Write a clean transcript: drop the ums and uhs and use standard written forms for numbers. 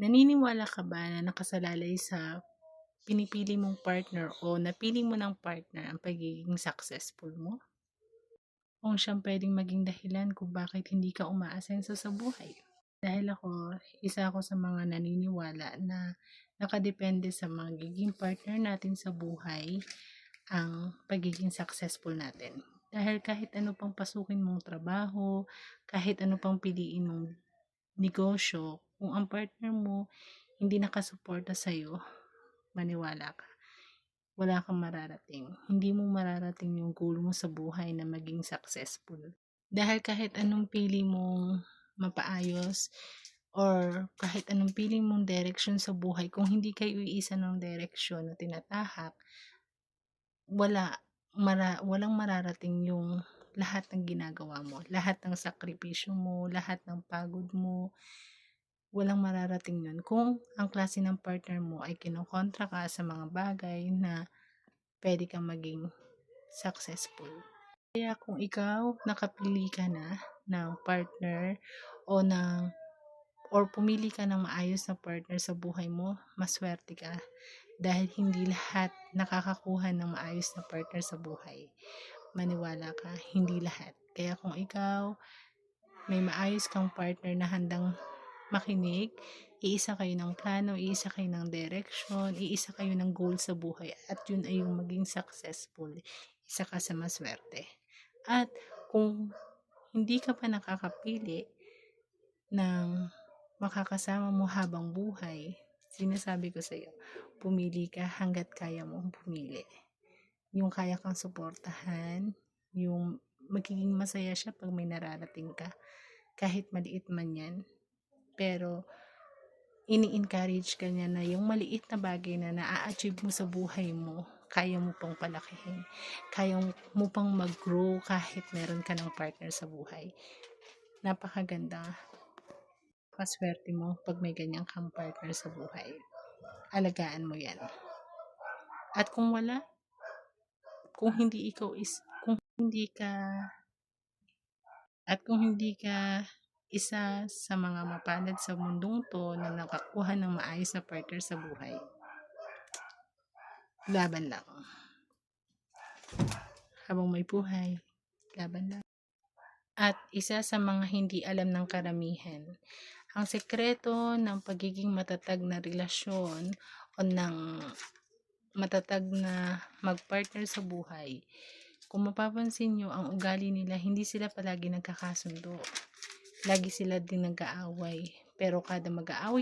Naniniwala ka ba na nakasalalay sa pinipili mong partner o napili mo ng partner ang pagiging successful mo? Kung siyang puwedeng maging dahilan kung bakit hindi ka umaasenso sa buhay? Dahil isa ako sa mga naniniwala na nakadepende sa magiging partner natin sa buhay ang pagiging successful natin. Dahil kahit ano pang pasukin mong trabaho, kahit ano pang piliin mong negosyo, kung ang partner mo hindi nakasuporta sa'yo, maniwala ka, wala kang mararating. Hindi mo mararating yung goal mo sa buhay na maging successful. Dahil kahit anong pili mong mapaayos or kahit anong pili mong direksyon sa buhay, kung hindi kayo iisa ng direksyon na tinatahak, walang mararating yung lahat ng ginagawa mo, lahat ng sakripisyo mo, lahat ng pagod mo, walang mararating yun kung ang klase ng partner mo ay kinokontra ka sa mga bagay na pwede kang maging successful. Kaya kung ikaw nakapili ka na ng partner o pumili ka ng maayos na partner sa buhay mo, maswerte ka dahil hindi lahat nakakakuha ng maayos na partner sa buhay. Maniwala ka, hindi lahat. Kaya kung ikaw may maayos kang partner na handang makinig, iisa kayo ng plano, iisa kayo ng direction, iisa kayo ng goal sa buhay at yun ay yung maging successful, isa ka sa maswerte. At kung hindi ka pa nakakapili ng makakasama mo habang buhay, sinasabi ko sa iyo, pumili ka hanggat kaya mong pumili. Yung kaya kang suportahan, yung magiging masaya siya pag may nararating ka, kahit maliit man yan. Pero ini-encourage ka niya na yung maliit na bagay na na-achieve mo sa buhay mo, kaya mo pang palakihin. Kaya mo pang mag-grow kahit meron ka ng partner sa buhay. Napakaganda. Paswerte mo pag may ganyan kang partner sa buhay. Alagaan mo yan. At kung wala, kung hindi ikaw kung hindi ka kung hindi ka isa sa mga mapalad sa mundong to na nakakuha ng maayos na partner sa buhay, laban lang. Habang may buhay, laban lang. At isa sa mga hindi alam ng karamihan, ang sekreto ng pagiging matatag na relasyon o ng matatag na magpartner sa buhay, kung mapapansin nyo, ang ugali nila, hindi sila palagi nagkakasundo. Lagi sila din nag-aaway. Pero kada mag-aaway